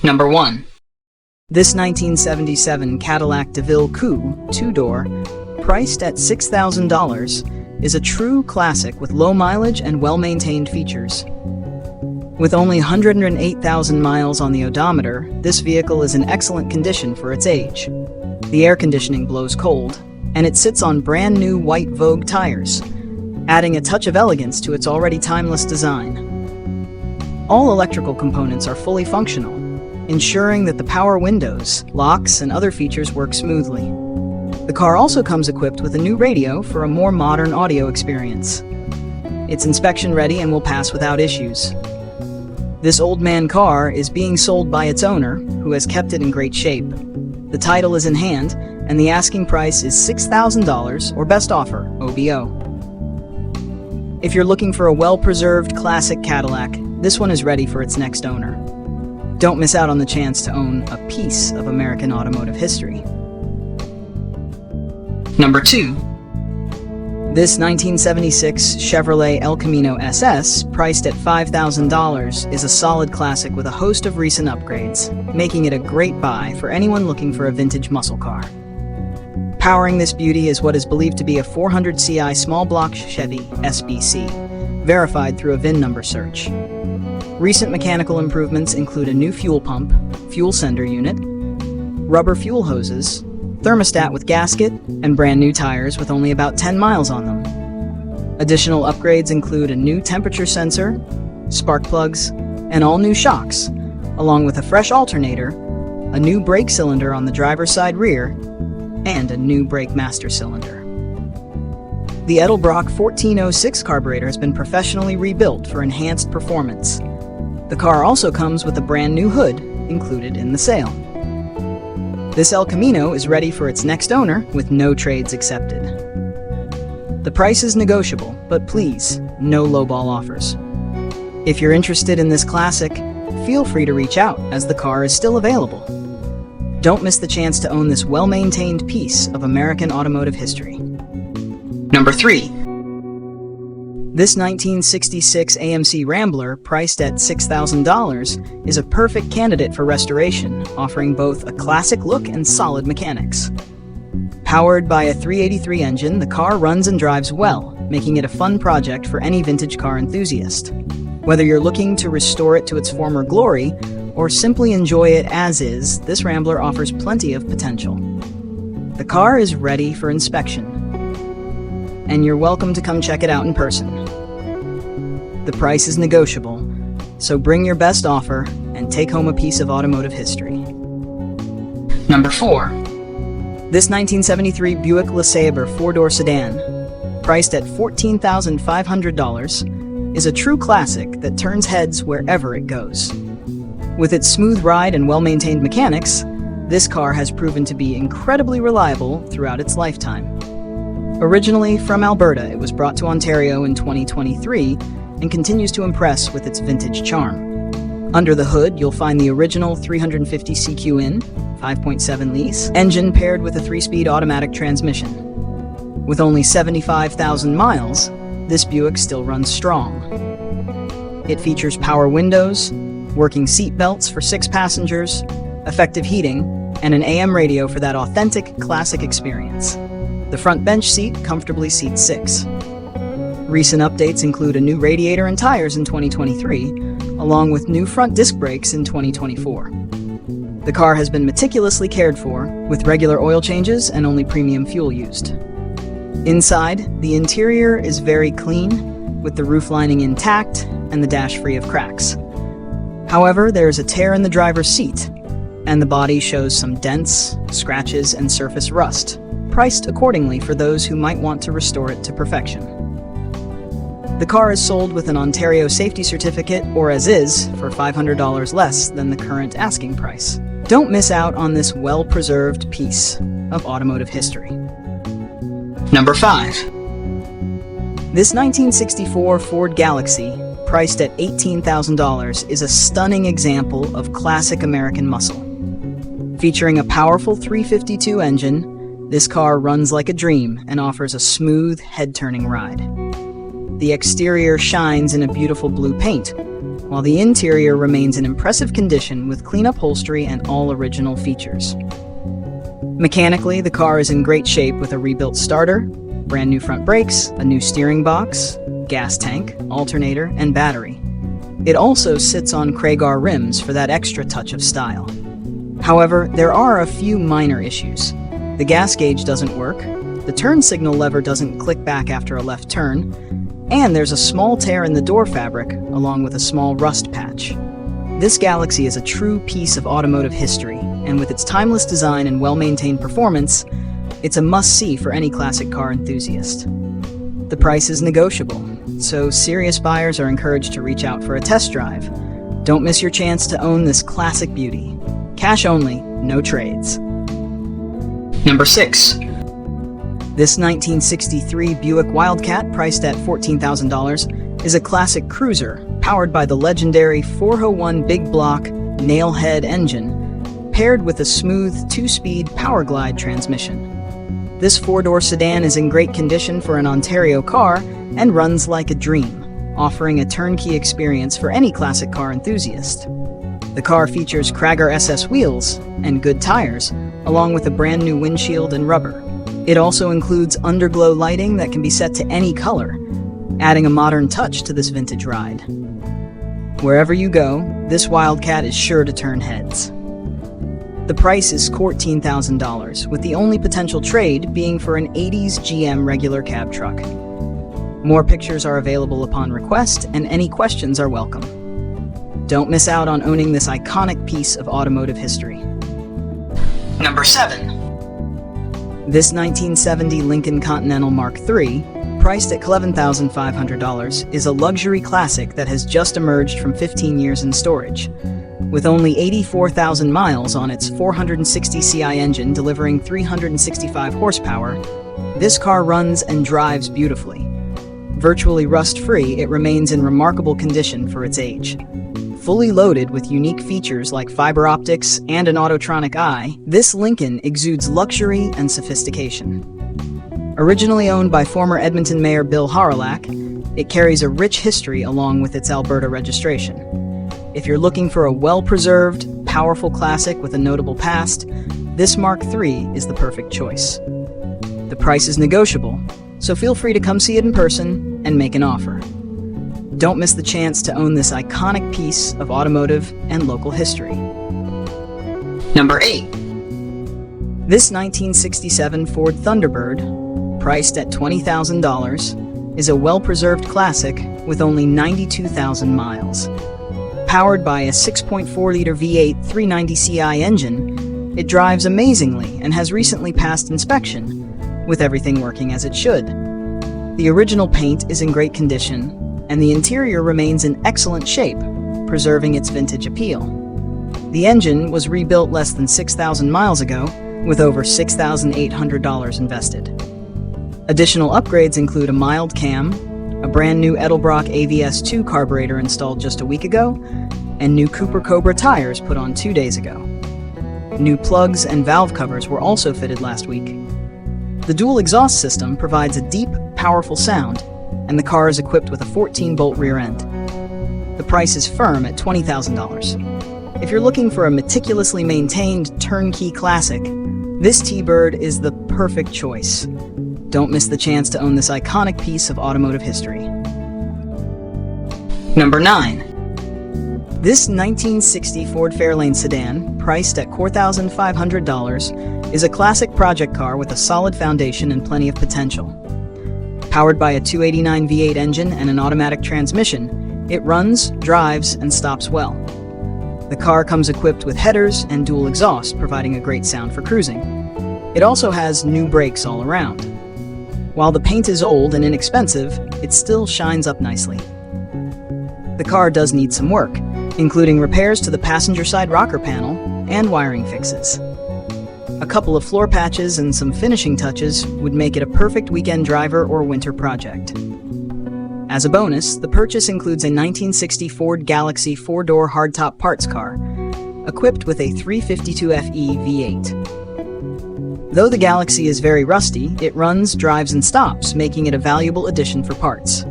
Number 1. This 1977 Cadillac DeVille Coupe two-door, priced at $6,000, is a true classic with low mileage and well-maintained features. With only 108,000 miles on the odometer, this vehicle is in excellent condition for its age. The air conditioning blows cold, and it sits on brand new white Vogue tires, adding a touch of elegance to its already timeless design. All electrical components are fully functional, ensuring that the power windows, locks, and other features work smoothly. The car also comes equipped with a new radio for a more modern audio experience. It's inspection ready and will pass without issues. This old man car is being sold by its owner, who has kept it in great shape. The title is in hand, and the asking price is $6,000 or best offer, OBO. If you're looking for a well-preserved classic Cadillac, this one is ready for its next owner. Don't miss out on the chance to own a piece of American automotive history. Number 2. This 1976 Chevrolet El Camino SS, priced at $5,000, is a solid classic with a host of recent upgrades, making it a great buy for anyone looking for a vintage muscle car. Powering this beauty is what is believed to be a 400 CI small block Chevy SBC, verified through a VIN number search. Recent mechanical improvements include a new fuel pump, fuel sender unit, rubber fuel hoses, thermostat with gasket, and brand new tires with only about 10 miles on them. Additional upgrades include a new temperature sensor, spark plugs, and all new shocks, along with a fresh alternator, a new brake cylinder on the driver's side rear, and a new brake master cylinder. The Edelbrock 1406 carburetor has been professionally rebuilt for enhanced performance. The car also comes with a brand new hood included in the sale. This El Camino is ready for its next owner with no trades accepted. The price is negotiable, but please, no lowball offers. If you're interested in this classic, feel free to reach out as the car is still available. Don't miss the chance to own this well-maintained piece of American automotive history. Number 3. This 1966 AMC Rambler, priced at $6,000, is a perfect candidate for restoration, offering both a classic look and solid mechanics. Powered by a 383 engine, the car runs and drives well, making it a fun project for any vintage car enthusiast. Whether you're looking to restore it to its former glory, or simply enjoy it as is, this Rambler offers plenty of potential. The car is ready for inspection, and you're welcome to come check it out in person. The price is negotiable, so bring your best offer and take home a piece of automotive history. Number 4. This 1973 Buick LeSabre four-door sedan, priced at $14,500, is a true classic that turns heads wherever it goes. With its smooth ride and well-maintained mechanics, this car has proven to be incredibly reliable throughout its lifetime. Originally from Alberta, it was brought to Ontario in 2023 and continues to impress with its vintage charm. Under the hood, you'll find the original 350 CQ-in, 5.7 lease, engine paired with a 3-speed automatic transmission. With only 75,000 miles, this Buick still runs strong. It features power windows, working seat belts for 6 passengers, effective heating, and an AM radio for that authentic, classic experience. The front bench seat comfortably seats 6. Recent updates include a new radiator and tires in 2023, along with new front disc brakes in 2024. The car has been meticulously cared for, with regular oil changes and only premium fuel used. Inside, the interior is very clean, with the roof lining intact and the dash free of cracks. However, there is a tear in the driver's seat, and the body shows some dents, scratches, and surface rust, priced accordingly for those who might want to restore it to perfection. The car is sold with an Ontario safety certificate or as is for $500 less than the current asking price. Don't miss out on this well-preserved piece of automotive history. Number 5. This 1964 Ford Galaxie, priced at $18,000, is a stunning example of classic American muscle. Featuring a powerful 352 engine, this car runs like a dream and offers a smooth, head-turning ride. The exterior shines in a beautiful blue paint, while the interior remains in impressive condition with clean upholstery and all original features. Mechanically, the car is in great shape with a rebuilt starter, brand new front brakes, a new steering box, gas tank, alternator, and battery. It also sits on Craigar rims for that extra touch of style. However, there are a few minor issues. The gas gauge doesn't work, the turn signal lever doesn't click back after a left turn, and there's a small tear in the door fabric, along with a small rust patch. This Galaxie is a true piece of automotive history, and with its timeless design and well-maintained performance, it's a must-see for any classic car enthusiast. The price is negotiable, so serious buyers are encouraged to reach out for a test drive. Don't miss your chance to own this classic beauty. Cash only, no trades. Number 6. This 1963 Buick Wildcat, priced at $14,000, is a classic cruiser powered by the legendary 401 big block nailhead engine, paired with a smooth 2-speed power glide transmission. This 4-door sedan is in great condition for an Ontario car and runs like a dream, offering a turnkey experience for any classic car enthusiast. The car features Craigar SS wheels and good tires, along with a brand new windshield and rubber. It also includes underglow lighting that can be set to any color, adding a modern touch to this vintage ride. Wherever you go, this Wildcat is sure to turn heads. The price is $14,000, with the only potential trade being for an 80s GM regular cab truck. More pictures are available upon request, and any questions are welcome. Don't miss out on owning this iconic piece of automotive history. Number 7. This 1970 Lincoln Continental Mark III, priced at $11,500, is a luxury classic that has just emerged from 15 years in storage. With only 84,000 miles on its 460 CI engine delivering 365 horsepower, this car runs and drives beautifully. Virtually rust-free, it remains in remarkable condition for its age. Fully loaded with unique features like fiber optics and an autotronic eye, this Lincoln exudes luxury and sophistication. Originally owned by former Edmonton Mayor Bill Haralack, it carries a rich history along with its Alberta registration. If you're looking for a well-preserved, powerful classic with a notable past, this Mark III is the perfect choice. The price is negotiable, so feel free to come see it in person and make an offer. Don't miss the chance to own this iconic piece of automotive and local history. Number 8. This 1967 Ford Thunderbird, priced at $20,000, is a well-preserved classic with only 92,000 miles. Powered by a 6.4-liter V8 390 CI engine, it drives amazingly and has recently passed inspection, with everything working as it should. The original paint is in great condition, and the interior remains in excellent shape, preserving its vintage appeal. The engine was rebuilt less than 6,000 miles ago, with over $6,800 invested. Additional upgrades include a mild cam, a brand new Edelbrock AVS2 carburetor installed just a week ago, and new Cooper Cobra tires put on 2 days ago. New plugs and valve covers were also fitted last week. The dual exhaust system provides a deep, powerful sound, and the car is equipped with a 14-bolt rear end. The price is firm at $20,000. If you're looking for a meticulously maintained turnkey classic, this T-Bird is the perfect choice. Don't miss the chance to own this iconic piece of automotive history. Number 9. This 1960 Ford Fairlane sedan, priced at $4,500, is a classic project car with a solid foundation and plenty of potential. Powered by a 289 V8 engine and an automatic transmission, it runs, drives, and stops well. The car comes equipped with headers and dual exhaust, providing a great sound for cruising. It also has new brakes all around. While the paint is old and inexpensive, it still shines up nicely. The car does need some work, including repairs to the passenger side rocker panel and wiring fixes. A couple of floor patches and some finishing touches would make it a perfect weekend driver or winter project. As a bonus, the purchase includes a 1960 Ford Galaxie 4-door hardtop parts car, equipped with a 352FE V8. Though the Galaxie is very rusty, it runs, drives, and stops, making it a valuable addition for parts.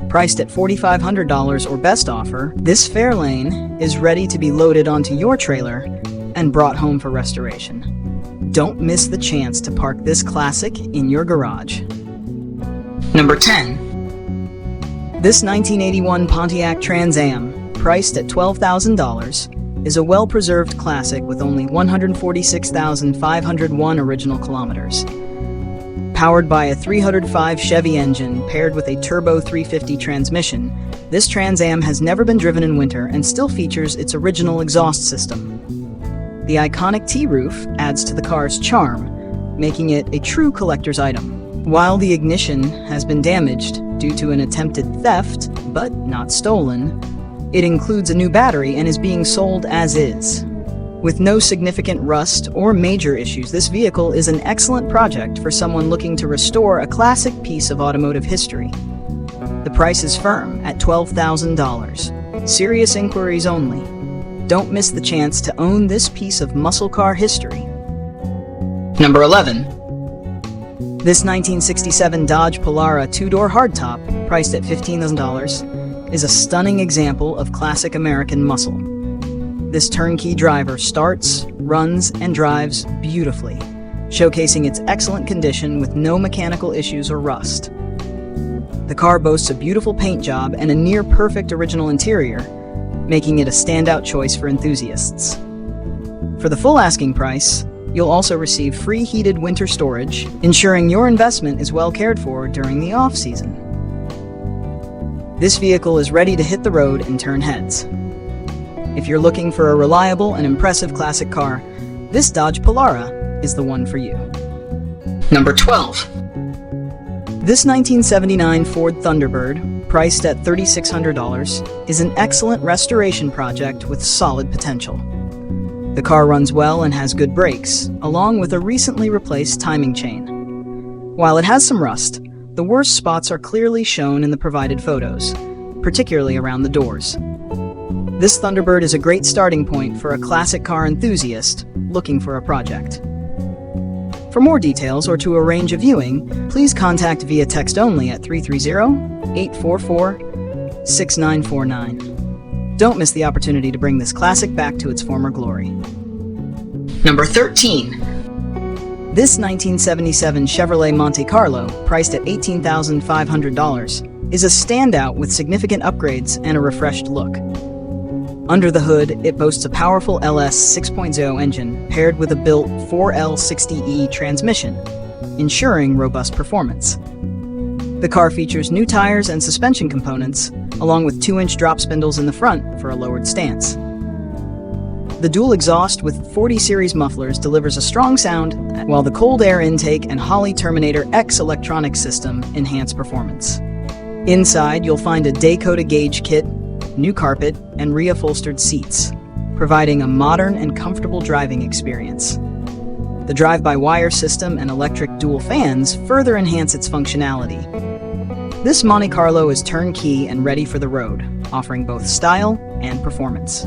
Priced at $4,500 or best offer, this Fairlane is ready to be loaded onto your trailer and brought home for restoration. Don't miss the chance to park this classic in your garage. Number 10. This 1981 Pontiac Trans Am, priced at $12,000, is a well-preserved classic with only 146,501 original kilometers. Powered by a 305 Chevy engine paired with a turbo 350 transmission, this Trans Am has never been driven in winter and still features its original exhaust system. The iconic T-roof adds to the car's charm, making it a true collector's item. While the ignition has been damaged due to an attempted theft, but not stolen, it includes a new battery and is being sold as is. With no significant rust or major issues, this vehicle is an excellent project for someone looking to restore a classic piece of automotive history. The price is firm at $12,000. Serious inquiries only. Don't miss the chance to own this piece of muscle car history. Number 11. This 1967 Dodge Polara two-door hardtop, priced at $15,000, is a stunning example of classic American muscle. This turnkey driver starts, runs, and drives beautifully, showcasing its excellent condition with no mechanical issues or rust. The car boasts a beautiful paint job and a near-perfect original interior, making it a standout choice for enthusiasts. For the full asking price, you'll also receive free heated winter storage, ensuring your investment is well cared for during the off-season. This vehicle is ready to hit the road and turn heads. If you're looking for a reliable and impressive classic car, this Dodge Polara is the one for you. Number 12. This 1979 Ford Thunderbird, priced at $3,600, is an excellent restoration project with solid potential. The car runs well and has good brakes, along with a recently replaced timing chain. While it has some rust, the worst spots are clearly shown in the provided photos, particularly around the doors. This Thunderbird is a great starting point for a classic car enthusiast looking for a project. For more details or to arrange a viewing, please contact via text only at 330-844-6949. Don't miss the opportunity to bring this classic back to its former glory. Number 13. This 1977 Chevrolet Monte Carlo, priced at $18,500, is a standout with significant upgrades and a refreshed look. Under the hood, it boasts a powerful LS 6.0 engine paired with a built 4L60E transmission, ensuring robust performance. The car features new tires and suspension components, along with 2-inch drop spindles in the front for a lowered stance. The dual exhaust with 40 series mufflers delivers a strong sound, while the cold air intake and Holley Terminator X electronic system enhance performance. Inside, you'll find a Dakota gauge kit, new carpet, and reupholstered seats, providing a modern and comfortable driving experience. The drive-by-wire system and electric dual fans further enhance its functionality. This Monte Carlo is turnkey and ready for the road, offering both style and performance.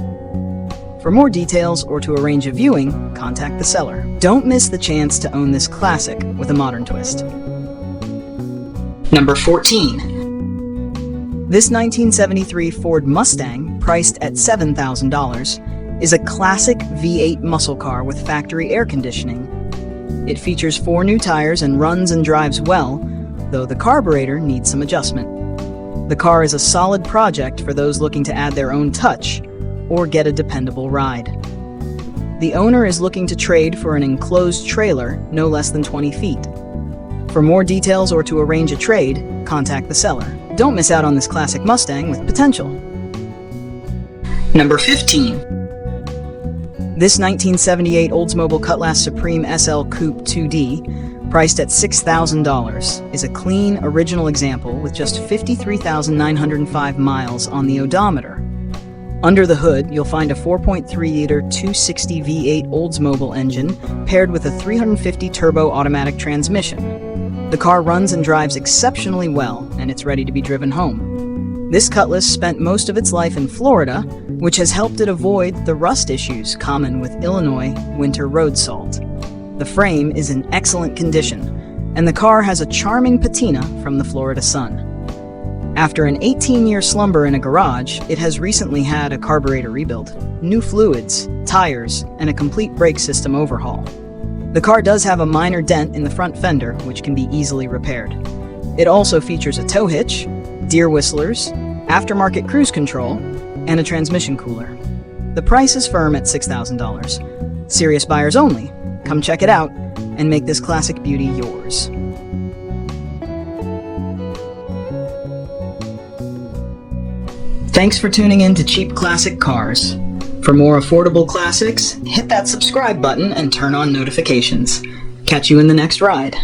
For more details or to arrange a viewing, contact the seller. Don't miss the chance to own this classic with a modern twist. Number 14. This 1973 Ford Mustang, priced at $7,000, is a classic V8 muscle car with factory air conditioning. It features 4 new tires and runs and drives well, though the carburetor needs some adjustment. The car is a solid project for those looking to add their own touch or get a dependable ride. The owner is looking to trade for an enclosed trailer no less than 20 feet. For more details or to arrange a trade, contact the seller. Don't miss out on this classic Mustang with potential. Number 15. This 1978 Oldsmobile Cutlass Supreme SL Coupe 2D, priced at $6,000, is a clean, original example with just 53,905 miles on the odometer. Under the hood, you'll find a 4.3-liter 260 V8 Oldsmobile engine paired with a 350 turbo automatic transmission. The car runs and drives exceptionally well, and it's ready to be driven home. This Cutlass spent most of its life in Florida, which has helped it avoid the rust issues common with Illinois winter road salt. The frame is in excellent condition, and the car has a charming patina from the Florida sun. After an 18-year slumber in a garage, it has recently had a carburetor rebuild, new fluids, tires, and a complete brake system overhaul. The car does have a minor dent in the front fender, which can be easily repaired. It also features a tow hitch, deer whistlers, aftermarket cruise control, and a transmission cooler. The price is firm at $6,000. Serious buyers only. Come check it out and make this classic beauty yours. Thanks for tuning in to Cheap Classic Cars. For more affordable classics, hit that subscribe button and turn on notifications. Catch you in the next ride.